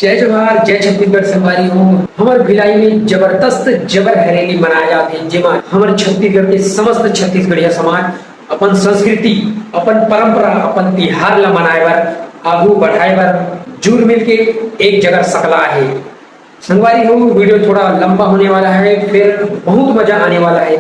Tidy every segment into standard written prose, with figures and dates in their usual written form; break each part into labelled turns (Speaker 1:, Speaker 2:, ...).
Speaker 1: जय जोहार जय छत्तीसगढ़ संगवारी हो। हमार भिलाई में जबरदस्त जबर हरेली मनाया जाते जेमा हमारे छत्तीसगढ़ के समस्त छत्तीसगढ़िया समाज अपन संस्कृति अपन परंपरा अपन तिहार ला मनाए बर आगू बढ़ाए बर जुड़ मिल के एक जगह सकला है। संगवारी हो वीडियो थोड़ा लंबा होने वाला है, फिर बहुत मजा आने वाला है।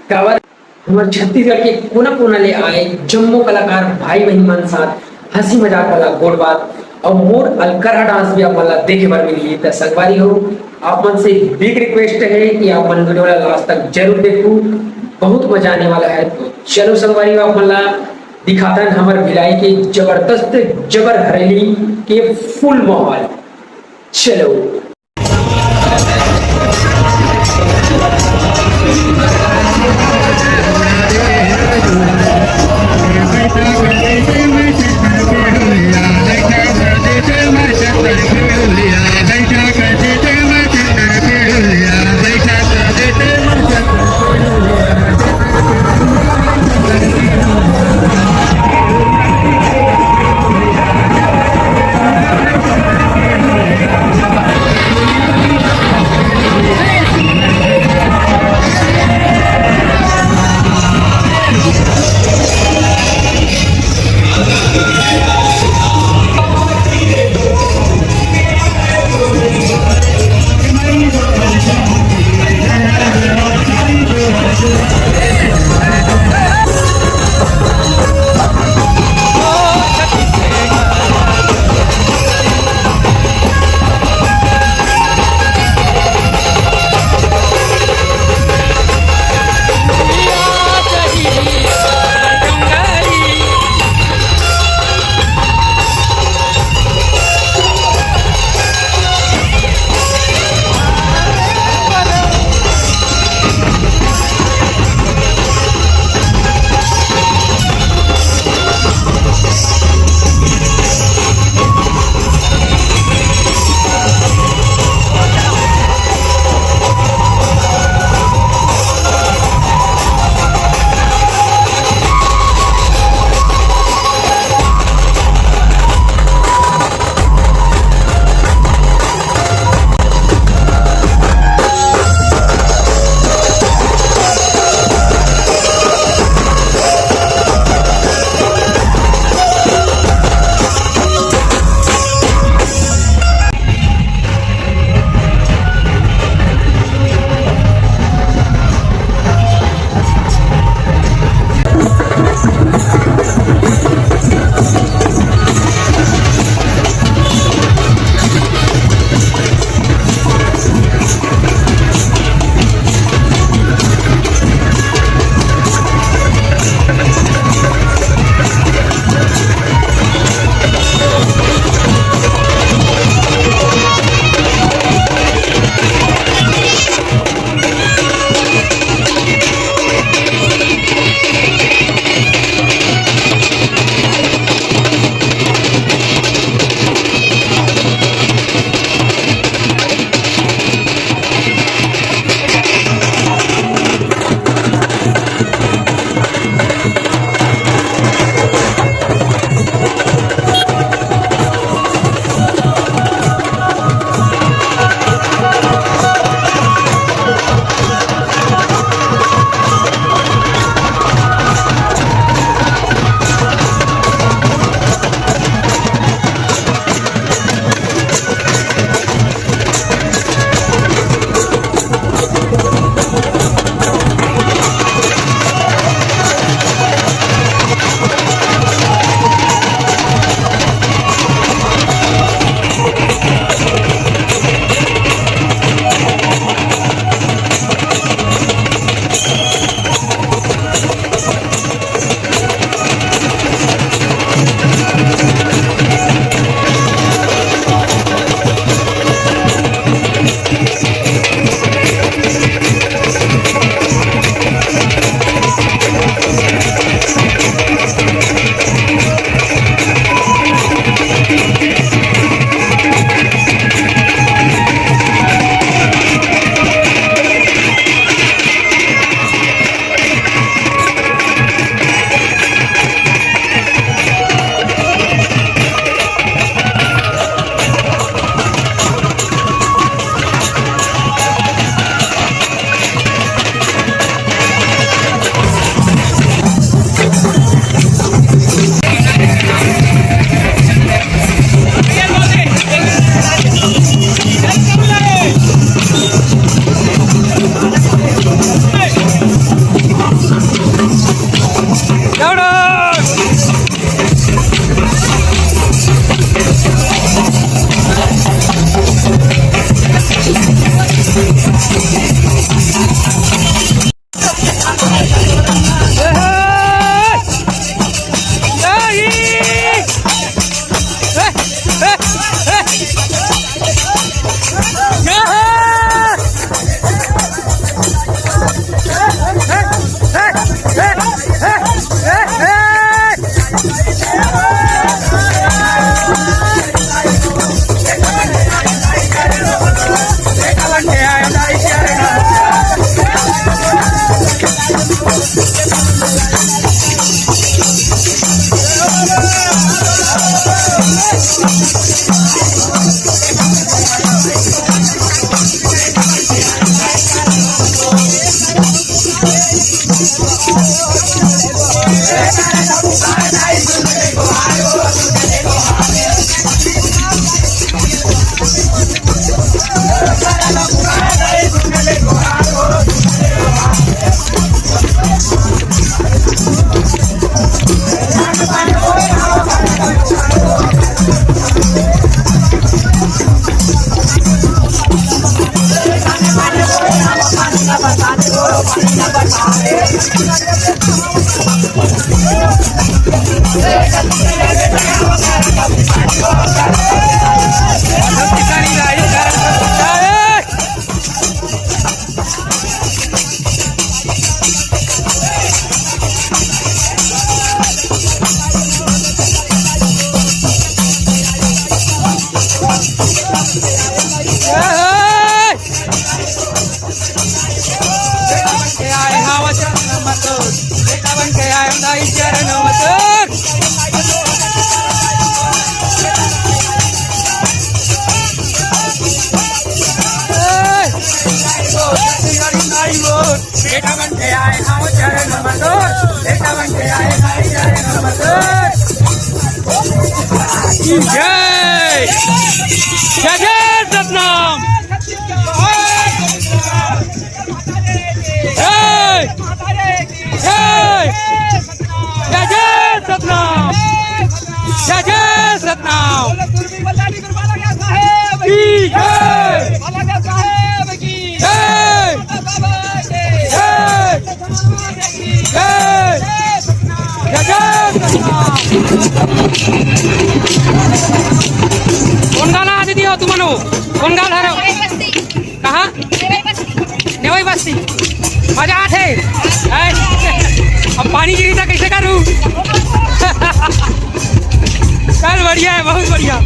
Speaker 1: कावर हमारे छत्तीसगढ़ के कोना कोना ले आए जम्मो कलाकार भाई बहन मन साथ हंसी मजाक वाला गोड़ बात और मोर अलकरहा डांस भी आप मन ला देखे बर मिली। तो संगवारी हो आप मन से बिग रिक्वेस्ट है कि आप मन वीडियो ला लास्ट तक जरूर देखो, बहुत मजा आने वाला है। तो चलो संगवारी हो आप मन ला दिखाता है हमारे भिलाई के जबरदस्त जबर हरेली के फुल माहौल। चलो
Speaker 2: जय जय सतनाम जय जय जय सतनाम जय जय सतनाम की जय कोण गाणं आधी दिहो तुम्हाला कोण गाणं हरव कहा नेवाई बस्ती मजा आते अब पानी गिरी था कैसे करूं चल बढ़िया है बहुत बढ़िया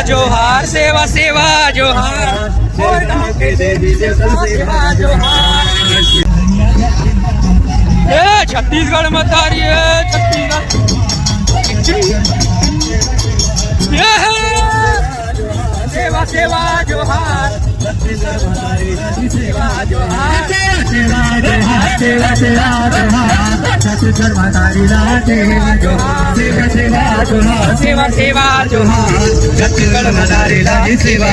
Speaker 2: जोहार सेवा सेवा जोहार छत्तीसगढ़ में तारी है छत्तीसगढ़ सेवा सेवा जोहार सेवा जोहार सेवा सेवा जोहार छत्तीसगढ़ मदारी लागी सेवा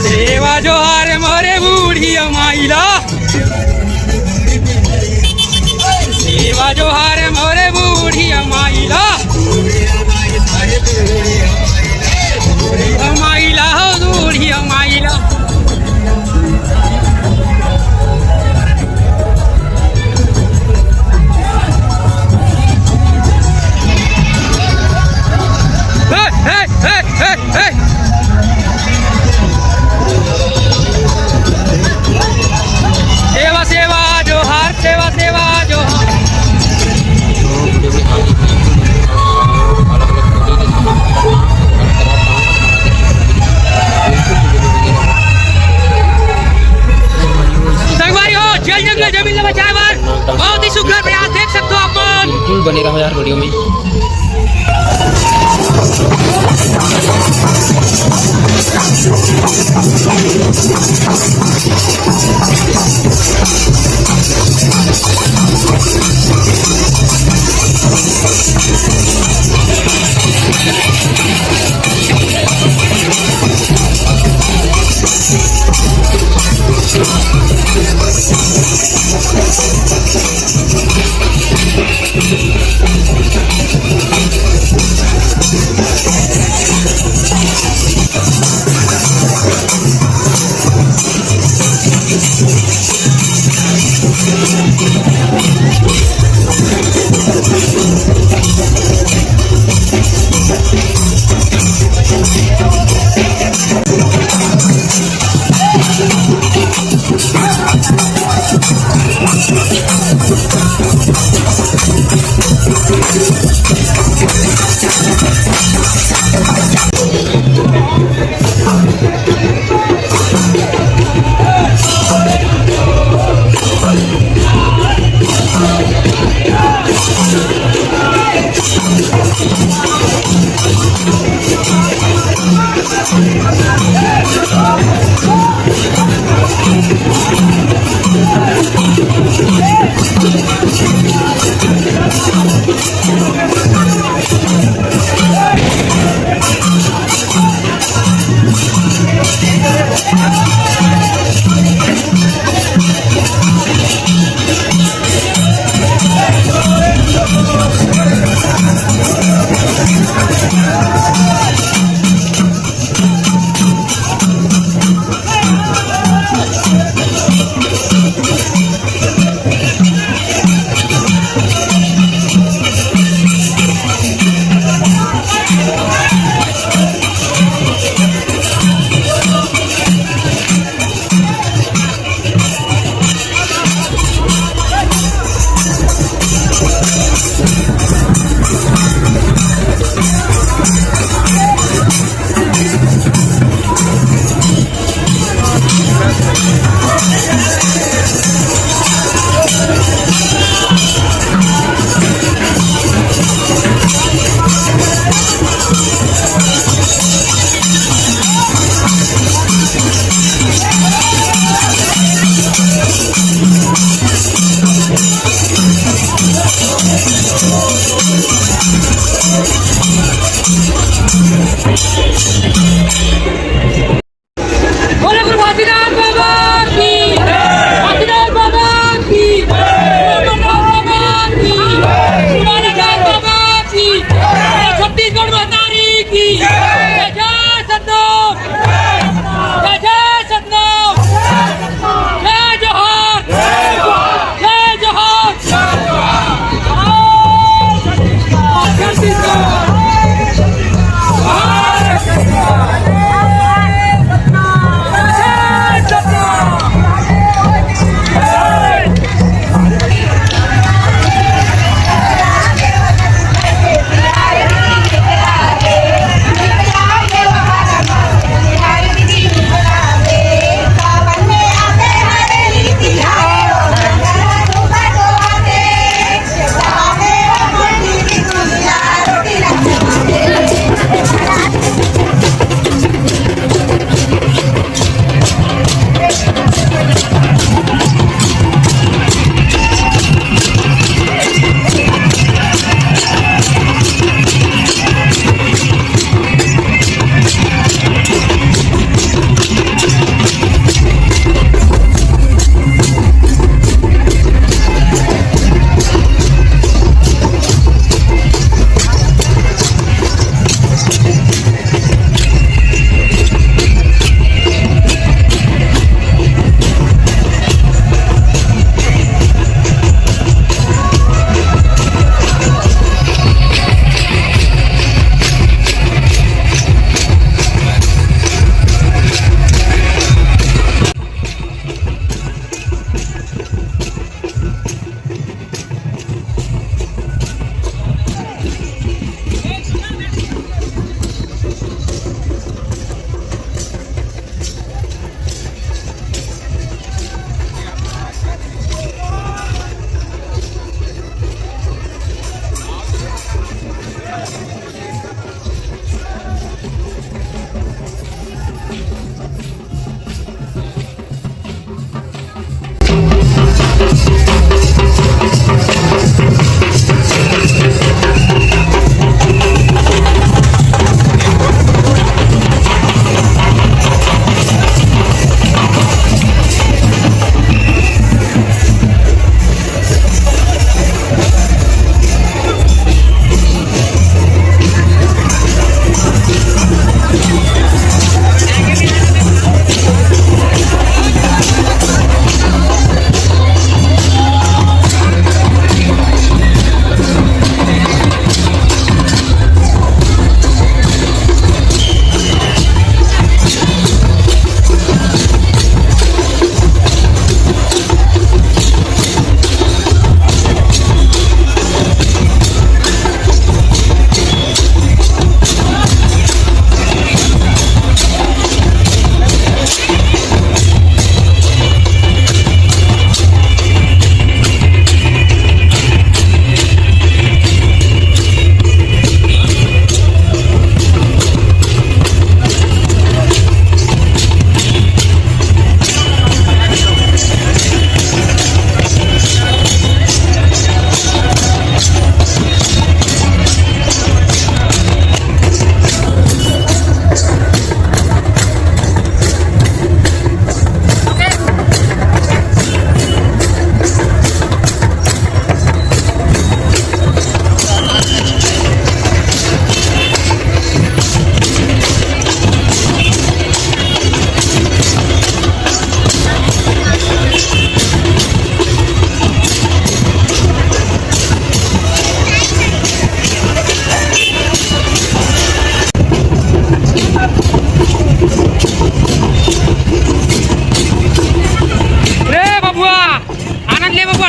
Speaker 2: सेवा जोहार मोरे बूढ़ी माइला सेवा जोहार मोरे बूढ़ी माइला माइला हो बूढ़ी माइला सेवा सेवा जोहार सेवा सेवा जोहार संगवारी हो जल जंगल जमीन में बचाए बार बहुत ही सुंदर प्रयास देख सकते हो अपन बिल्कुल बने रहो यार वीडियो में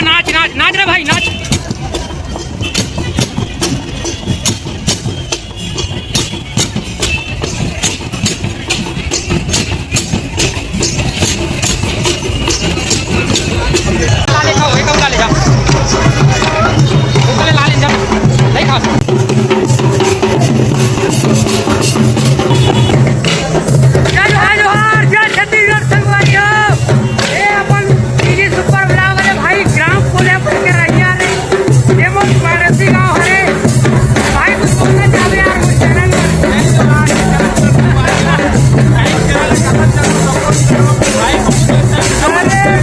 Speaker 2: नाच नाच नाच रे भाई नाच। लाले खाओ एक लाले जा पहले लाले जा नहीं खा छत्तीसगढ़ संगवारियों ये अपन टीवी सुपर ब्लॉग वाले भाई ग्राम कोल्हापुर के रहिया रे ये बहुत पारसी गांव है भाई कुछ बोलना चाहे यार वो चैनल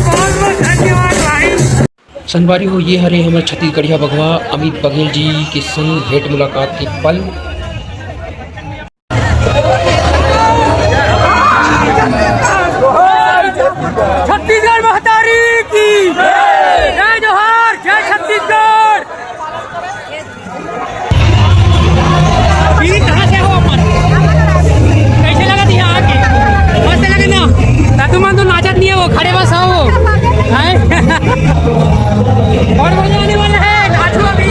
Speaker 2: बहुत बहुत धन्यवाद भाई।
Speaker 1: संगवारी हो ये हरे हमारे छत्तीसगढ़िया बघवा अमित बघेल जी के संग भेंट मुलाकात के पल।
Speaker 2: छत्तीसगढ़ महतारी की जय जोहार जय छत्तीसगढ़। कहाँ से हो अपन कैसे लगा थी यहाँ आके मस्त लगे ना दादू मान तो नाचत नहीं है वो खड़े बस हो और मजा आने वाला है नाचो अभी।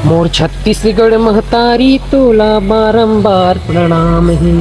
Speaker 1: मोर छत्तीसगढ़ महतारी तोला बारंबार प्रणाम है।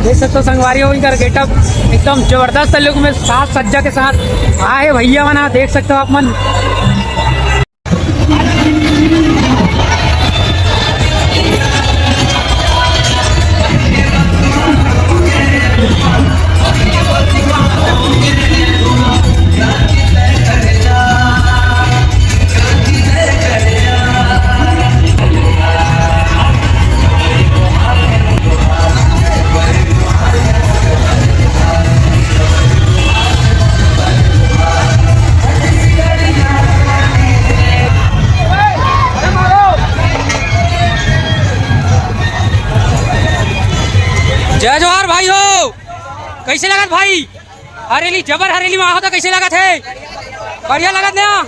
Speaker 1: देख सकते हो संगवारी हो इनका गेटअप एकदम जबरदस्त लुक में साथ सज्जा के साथ आए भैया बना देख सकते हो आप मन। जय जोहार भाई हो कैसे लगत भाई हरेली जबर हरेली में होता कैसे लगत है बढ़िया लगत ना।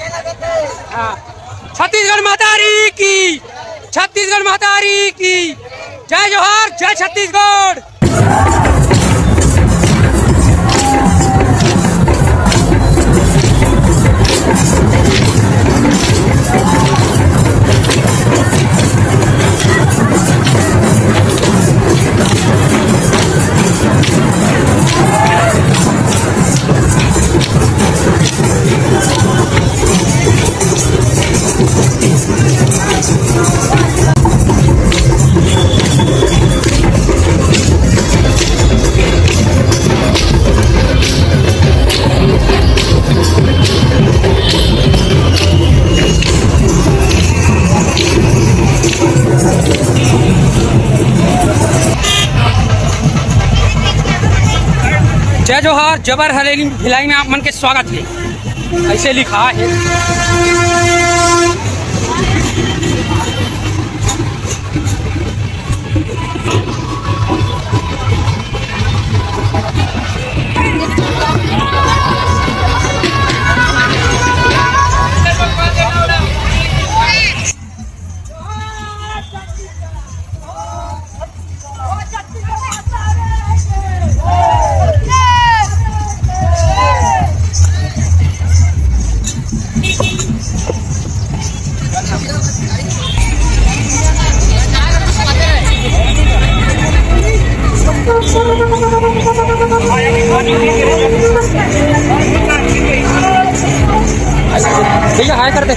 Speaker 1: छत्तीसगढ़ महतारी की छत्तीसगढ़ महतारी की जय जोहार जय छत्तीसगढ़।
Speaker 2: जबर हरेली भिलाई में आप मन के स्वागत है, ऐसे लिखा है।
Speaker 1: भैया हाय कर दे।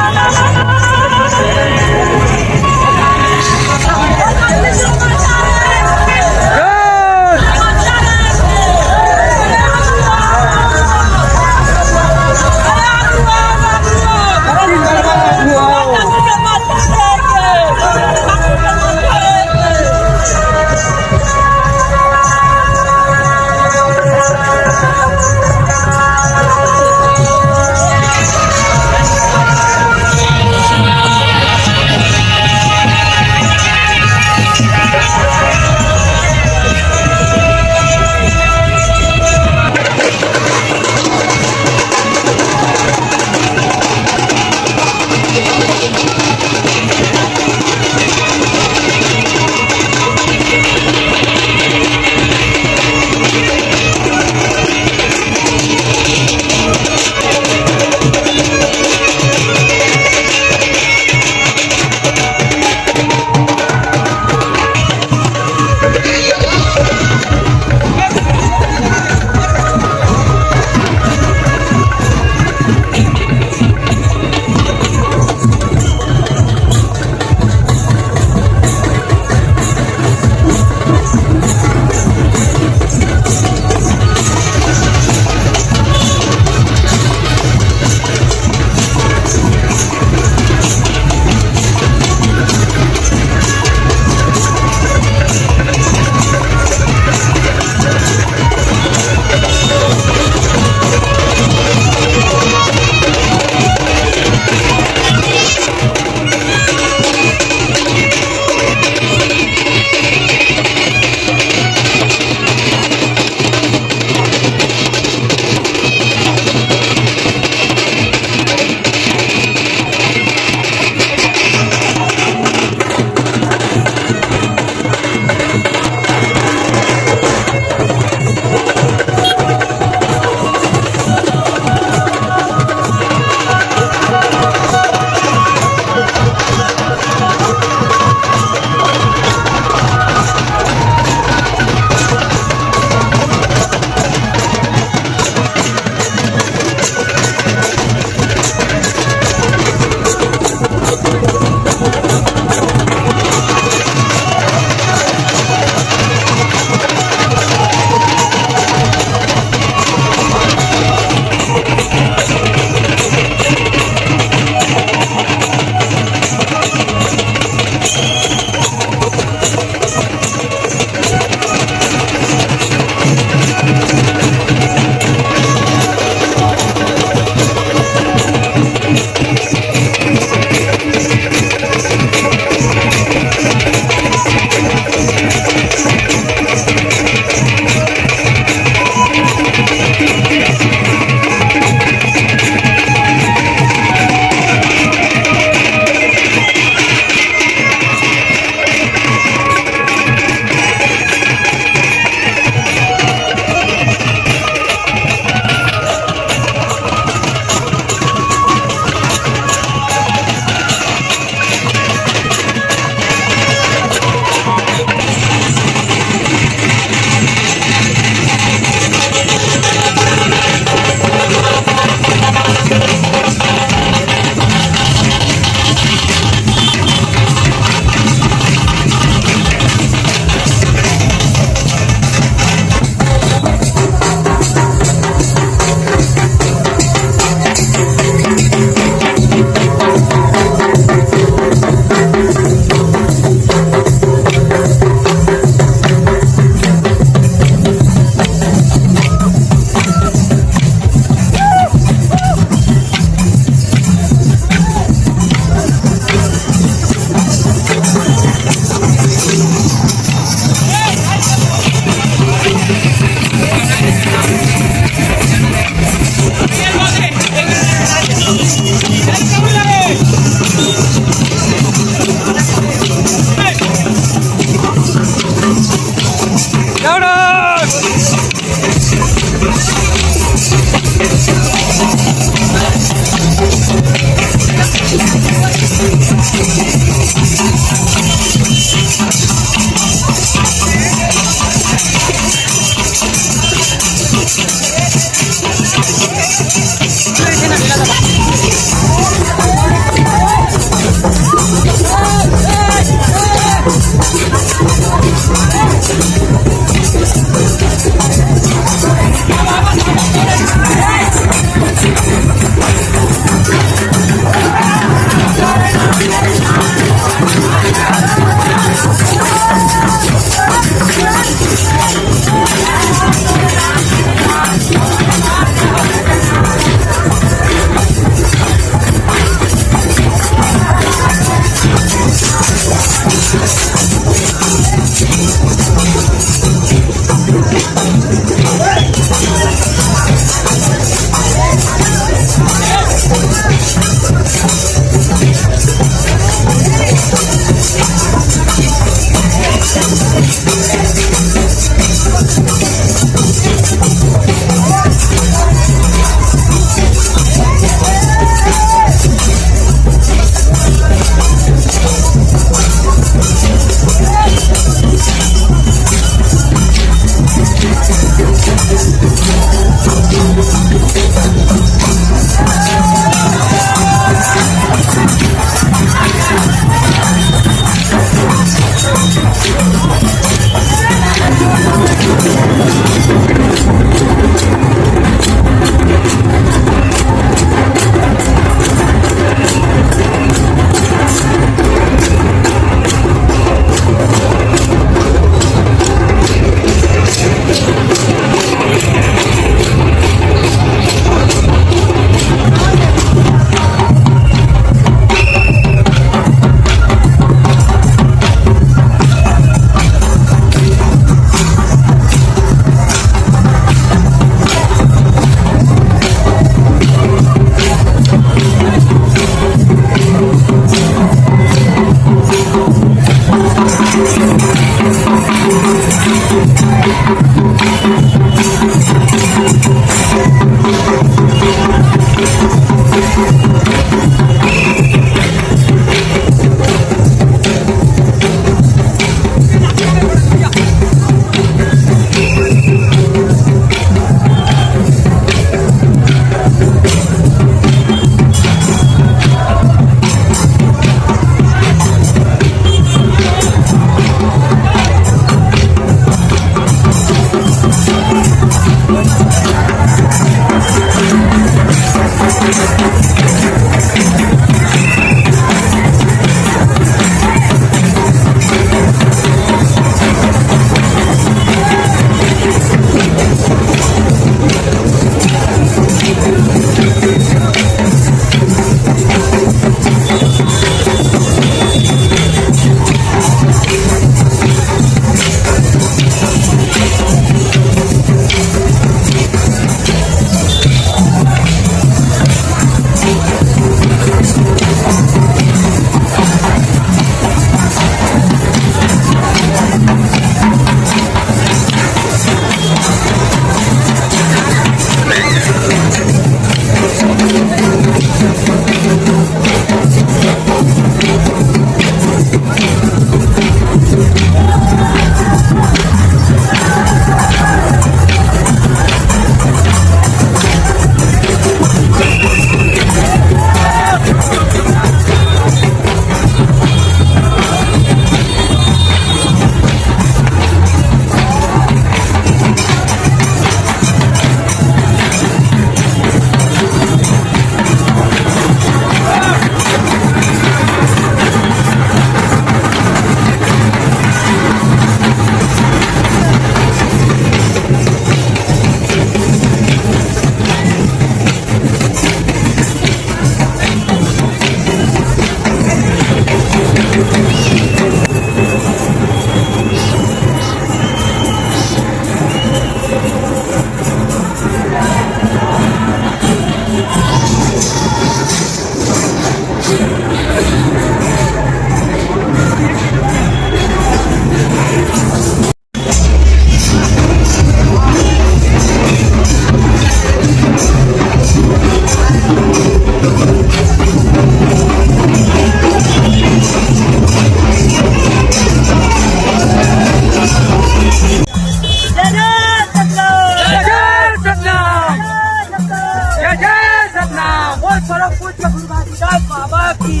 Speaker 3: पूज्य गुरुदास बाबा की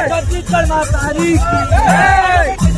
Speaker 3: छत्तीसगढ़ मातारी की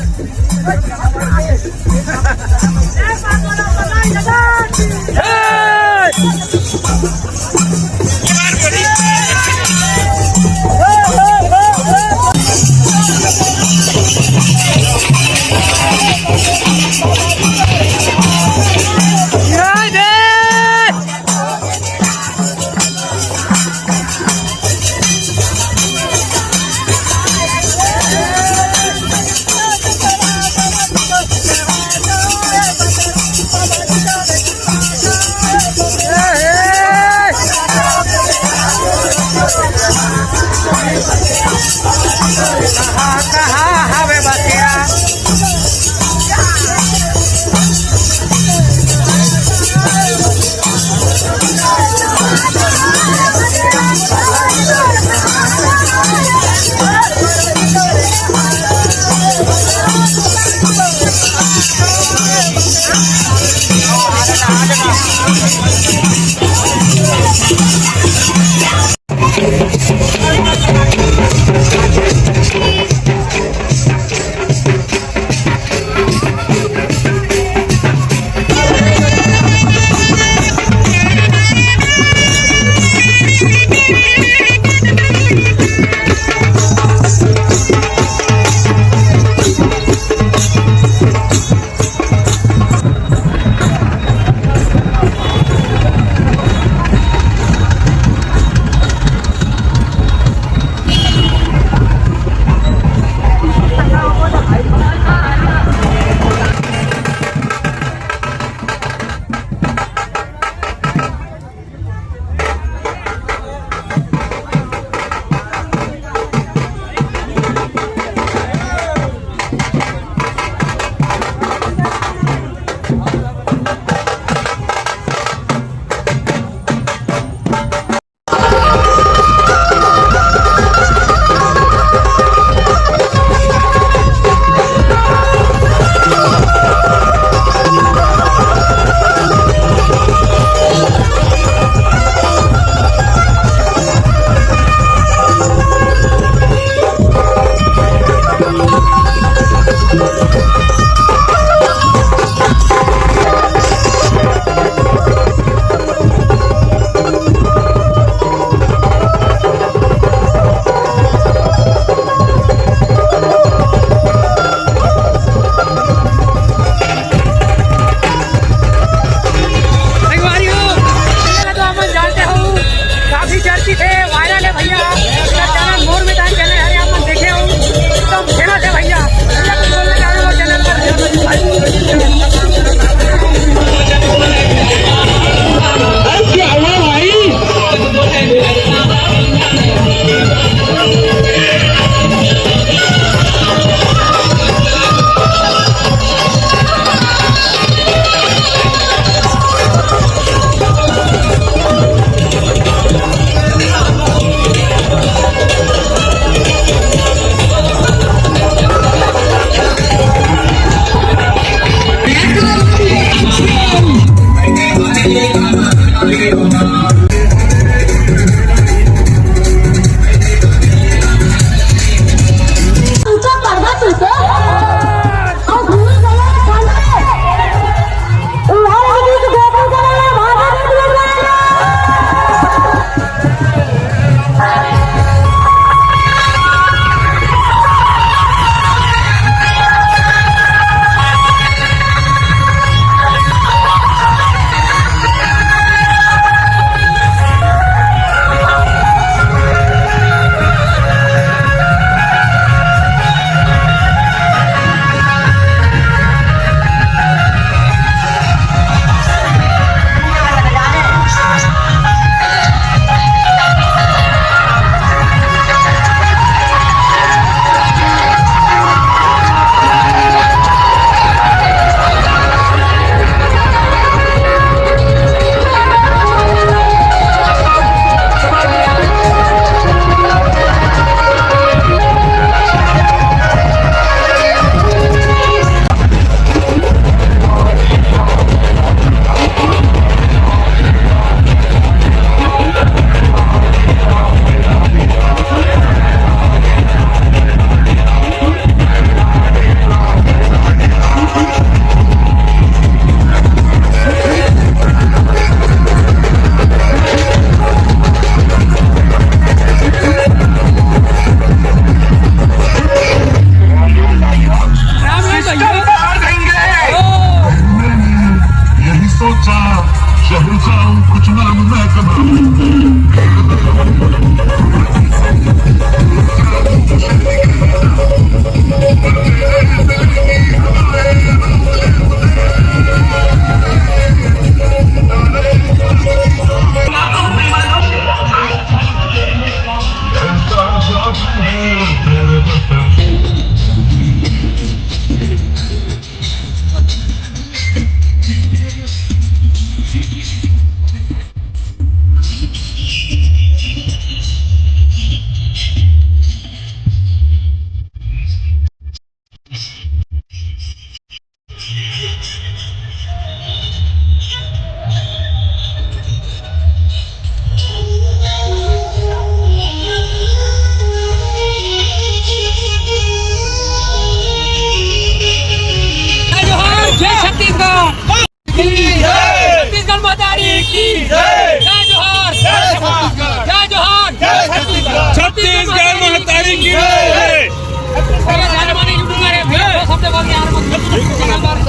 Speaker 4: की जय।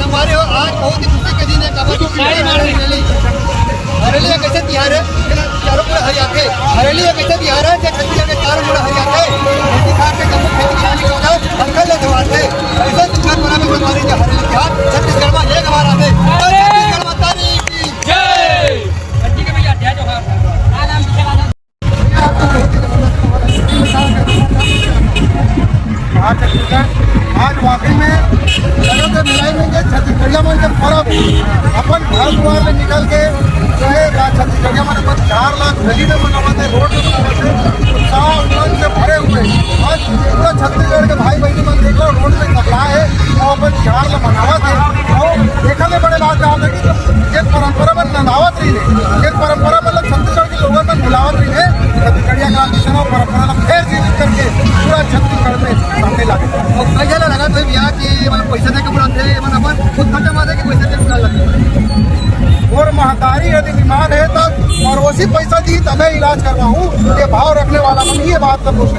Speaker 5: हमारे आज बहुत ही खुशी के दिन है। हरेली एक ऐसे तिहार है चारों पूरा हरियाते। हरेली एक ऐसे तिहार है जो छत्तीसगढ़ के चारों पूरा हरियाते। खेती खाद के कम खेती किसानी हो जाए अंकल ले जवाते ऐसे तिहार मनाने में हमारी जो हरेली तिहार छत्तीसगढ़ में एक बार आते। छत्तीसगढ़ माता की
Speaker 4: जय।
Speaker 5: आज छत्तीसगढ़ आज वाकई में लोगों के मिलाई में छत्तीसगढ़िया मन के पर्व अपन घर द्वार में निकल के जो है छत्तीसगढ़िया मन अपन 4 लाख गली में मनावते रोड में मनावते उत्साह उमंग से भरे हुए। आज पूरा छत्तीसगढ़ के भाई बहनी मन देखो रोड में तबला है और अपन तिहार ला मनावत है। और देखने बड़े बात रहा था कि ये परंपरा में नंदावत रही है। ये परंपरा मतलब छत्तीसगढ़ के लोगों में मिलावत रही है। छत्तीसगढ़िया क्रांति परंपरा ला फिर जीवित करके पूरा छत्तीसगढ़ में सामने लागे। और कई लगा तो भैया कि मतलब पैसे दे के बुलाते हैं मतलब अपन खुद खर्चा मारे कि पैसे दे के बुला लगते और महतारी यदि बीमार है तब और उसी पैसा दी तब मैं इलाज करवाऊँ। ये भाव रखने वाला मन ये बात कर पूछ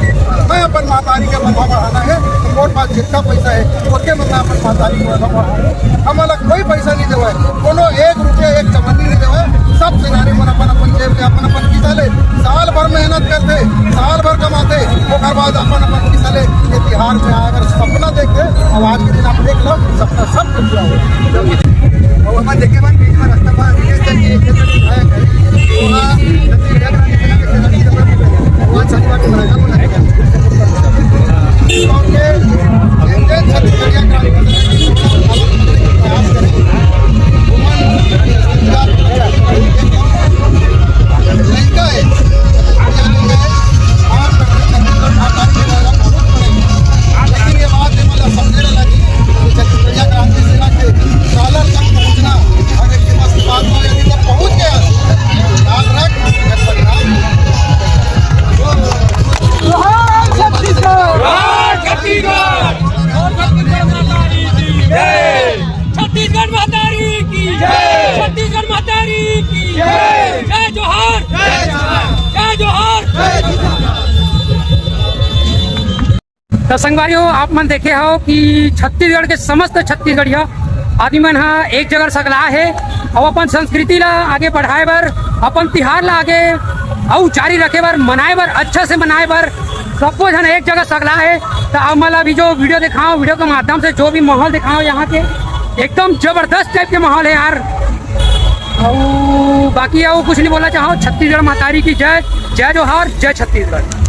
Speaker 5: मैं अपन महतारी के मनवा बढ़ाना है तो मोट पास जितना पैसा है उसके मतलब अपन महतारी को मनवा बढ़ाऊँ। हम अलग कोई पैसा नहीं देवे कोनो 1 रुपया 1 चमनी नहीं देवे। सब सिंगारी मन अपन अपन जेब के अपन अपन पैसा ले साल भर मेहनत करते साल भर कमाते और बाद अपन अपन पैसा ले ये तिहार में अगर सपना देखते और आज के दिन आप देख लो सपना सब कुछ पूरा हो। और हमारे देखे मन बीच में रास्ता पर
Speaker 2: छत्तीसगढ़ मातारी की जय। छत्तीसगढ़ मातारी की जय। जय जोहार जय जोहार। तो संगवारियों आप मन देखे हो कि छत्तीसगढ़ के समस्त छत्तीसगढ़िया आदमी मन हा एक जगह सगला है और अपन संस्कृति ला आगे बढ़ाए बर अपन तिहार ला आगे और जारी रखे बर मनाए बर अच्छा से मनाए बर सबको जन एक जगह सगला है। तो आप मला अभी जो वीडियो दिखाओ वीडियो के माध्यम से जो भी माहौल दिखाओ यहाँ के एकदम जबरदस्त टाइप के माहौल है यार। और बाकी कुछ नहीं बोलना चाहो। छत्तीसगढ़ मातारी की जय। जय जोहार जय छत्तीसगढ़।